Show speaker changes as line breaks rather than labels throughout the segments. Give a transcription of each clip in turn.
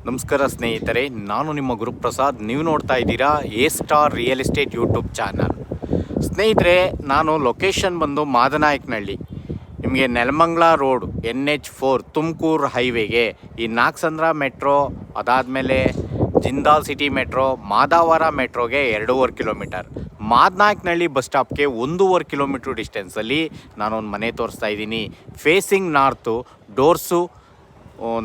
ನಮಸ್ಕಾರ ಸ್ನೇಹಿತರೆ, ನಾನು ನಿಮ್ಮ ಗುರುಪ್ರಸಾದ್. ನೀವು ನೋಡ್ತಾ ಇದ್ದೀರಾ A star real estate YouTube channel. ಸ್ನೇಹಿತರೆ, ನಾನು ಲೊಕೇಶನ್ ಬಂದು ಮಾದನಾಯಕನಹಳ್ಳಿ. ನಿಮಗೆ ನೆಲಮಂಗಲ ರೋಡ್ NH4 ತುಮಕೂರು ಹೈವೇಗೆ ಈ ನಾಗಸಂದ್ರ ಮೆಟ್ರೋ, ಅದಾದಮೇಲೆ ಜಿಂದಾಲ್ ಸಿಟಿ ಮೆಟ್ರೋ, ಮಾದಾವರ ಮೆಟ್ರೋಗೆ 2.5 ಕಿಲೋಮೀಟರ್, ಮಾದನಾಯಕನಹಳ್ಳಿ ಬಸ್ ಸ್ಟಾಪ್ಗೆ 1.5 ಕಿಲೋಮೀಟ್ರ್ ಡಿಸ್ಟೆನ್ಸಲ್ಲಿ ನಾನೊಂದು ಮನೆ ತೋರಿಸ್ತಾ ಇದ್ದೀನಿ. ಫೇಸಿಂಗ್ ನಾರ್ತು, ಡೋರ್ಸು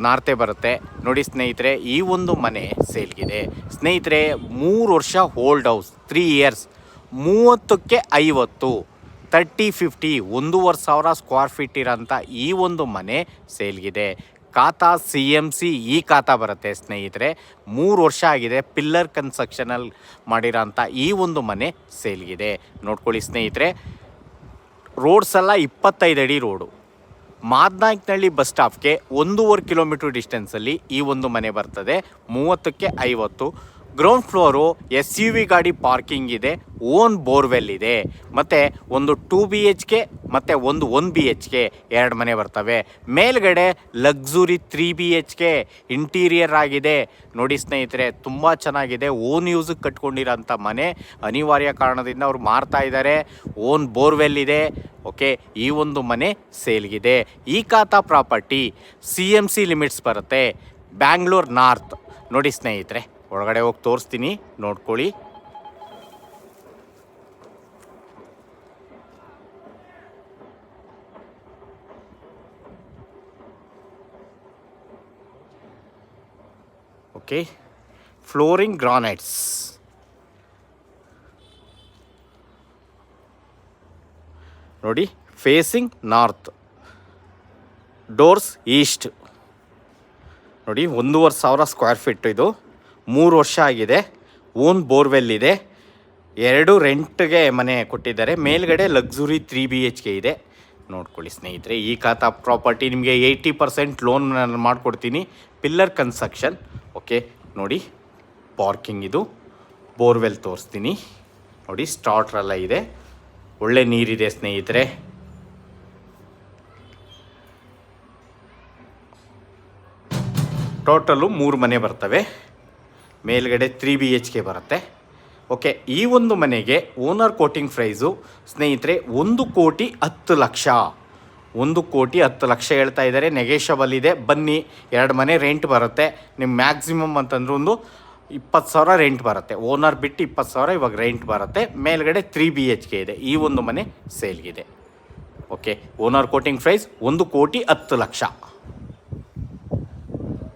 ನಾರ್ತೆ ಬರುತ್ತೆ ನೋಡಿ ಸ್ನೇಹಿತರೆ. ಈ ಒಂದು ಮನೆ ಸೇಲ್ಗಿದೆ ಸ್ನೇಹಿತರೆ. 3 ವರ್ಷ ಹೋಲ್ಡ್ ಹೌಸ್, 3 ಇಯರ್ಸ್, 30ಕ್ಕೆ 50, 30-50, 1,500 ಸ್ಕ್ವೇರ್ ಫೀಟ್ ಇರೋಂಥ ಈ ಒಂದು ಮನೆ ಸೇಲ್ಗಿದೆ. ಖಾತಾ CMC ಈ ಖಾತಾ ಬರುತ್ತೆ ಸ್ನೇಹಿತರೆ. 3 ವರ್ಷ ಆಗಿದೆ. ಪಿಲ್ಲರ್ ಕನ್ಸ್ಟ್ರಕ್ಷನಲ್ಲಿ ಮಾಡಿರೋಂಥ ಈ ಒಂದು ಮನೆ ಸೇಲ್ಗಿದೆ. ನೋಡ್ಕೊಳ್ಳಿ ಸ್ನೇಹಿತರೆ. ರೋಡ್ಸ್ ಎಲ್ಲ 25 ಅಡಿ ರೋಡು. ಮಾದನಾಯಕನಹಳ್ಳಿ ಬಸ್ ಸ್ಟಾಪ್ಗೆ 1.5 ಕಿಲೋಮೀಟ್ರ್ ಡಿಸ್ಟೆನ್ಸಲ್ಲಿ ಈ ಒಂದು ಮನೆ ಬರ್ತದೆ. 30ಕ್ಕೆ 50. ಗ್ರೌಂಡ್ ಫ್ಲೋರು SUV ಗಾಡಿ ಪಾರ್ಕಿಂಗ್ ಇದೆ, ಓನ್ ಬೋರ್ವೆಲ್ ಇದೆ, ಮತ್ತು ಒಂದು 2 BHK ಮತ್ತು ಒಂದು 1 BHK 2 ಮನೆ ಬರ್ತವೆ. ಮೇಲ್ಗಡೆ ಲಕ್ಸುರಿ 3 BHK ಇಂಟೀರಿಯರ್ ಆಗಿದೆ ನೋಡಿ ಸ್ನೇಹಿತರೆ. ತುಂಬ ಚೆನ್ನಾಗಿದೆ. ಓನ್ ಯೂಸಿಗೆ ಕಟ್ಕೊಂಡಿರೋಂಥ ಮನೆ. ಅನಿವಾರ್ಯ ಕಾರಣದಿಂದ ಅವ್ರು ಮಾರ್ತಾ ಇದ್ದಾರೆ. ಓನ್ ಬೋರ್ವೆಲ್ ಇದೆ. ಓಕೆ, ಈ ಒಂದು ಮನೆ ಸೇಲ್ಗಿದೆ. ಈ ಖಾತಾ ಪ್ರಾಪರ್ಟಿ CMC ಲಿಮಿಟ್ಸ್ ಬರುತ್ತೆ, ಬ್ಯಾಂಗ್ಳೂರ್ ನಾರ್ತ್. ನೋಡಿ ಸ್ನೇಹಿತರೆ, ಒಳಗಡೆ ಹೋಗಿ ತೋರಿಸ್ತೀನಿ, ನೋಡ್ಕೊಳ್ಳಿ. ಓಕೆ, ಫ್ಲೋರಿಂಗ್ ಗ್ರಾನೈಟ್ಸ್ ನೋಡಿ. ಫೇಸಿಂಗ್ ನಾರ್ತ್, ಡೋರ್ಸ್ ಈಸ್ಟ್ ನೋಡಿ. 1,500 ಸ್ಕ್ವೇರ್ ಫೀಟ್ ಇದು. 3 ವರ್ಷ ಆಗಿದೆ. ಓನ್ ಬೋರ್ವೆಲ್ ಇದೆ. 2 ರೆಂಟ್ಗೆ ಮನೆ ಕೊಟ್ಟಿದ್ದಾರೆ. ಮೇಲ್ಗಡೆ ಲಕ್ಸುರಿ 3 BHK ಇದೆ. ನೋಡ್ಕೊಳ್ಳಿ ಸ್ನೇಹಿತರೆ. ಈ ಖಾತಾ ಪ್ರಾಪರ್ಟಿ ನಿಮಗೆ 80% ಲೋನ್ ನಾನು ಮಾಡಿಕೊಡ್ತೀನಿ. Pillar construction. ಓಕೆ ನೋಡಿ, ಪಾರ್ಕಿಂಗ್ ಇದು. ಬೋರ್ವೆಲ್ ತೋರಿಸ್ತೀನಿ ನೋಡಿ. ಸ್ಟಾರ್ಟ್ರೆಲ್ಲ ಇದೆ. ಒಳ್ಳೆ ನೀರಿದೆ ಸ್ನೇಹಿತರೆ. ಟೋಟಲು 3 ಮನೆ ಬರ್ತವೆ. ಮೇಲ್ಗಡೆ 3 BHK ಬರುತ್ತೆ. ಓಕೆ, ಈ ಒಂದು ಮನೆಗೆ ಓನರ್ ಕೋಟಿಂಗ್ ಪ್ರೈಸು ಸ್ನೇಹಿತರೆ 1,10,00,000. 1,10,00,000 ಹೇಳ್ತಾ ಇದ್ದಾರೆ. ನೆಗೆಷಬಲ್ ಇದೆ. ಬನ್ನಿ, 2 ಮನೆ ರೆಂಟ್ ಬರುತ್ತೆ. ನಿಮ್ಮ ಮ್ಯಾಕ್ಸಿಮಮ್ ಅಂತಂದ್ರೆ ಒಂದು 20,000 ರೆಂಟ್ ಬರುತ್ತೆ. ಓನರ್ ಬಿಟ್ಟು 20,000 ಇವಾಗ ರೆಂಟ್ ಬರುತ್ತೆ. ಮೇಲ್ಗಡೆ 3 BHK ಇದೆ. ಈ ಒಂದು ಮನೆ ಸೇಲ್ಗಿದೆ. Okay, owner quoting price 1,10,00,000.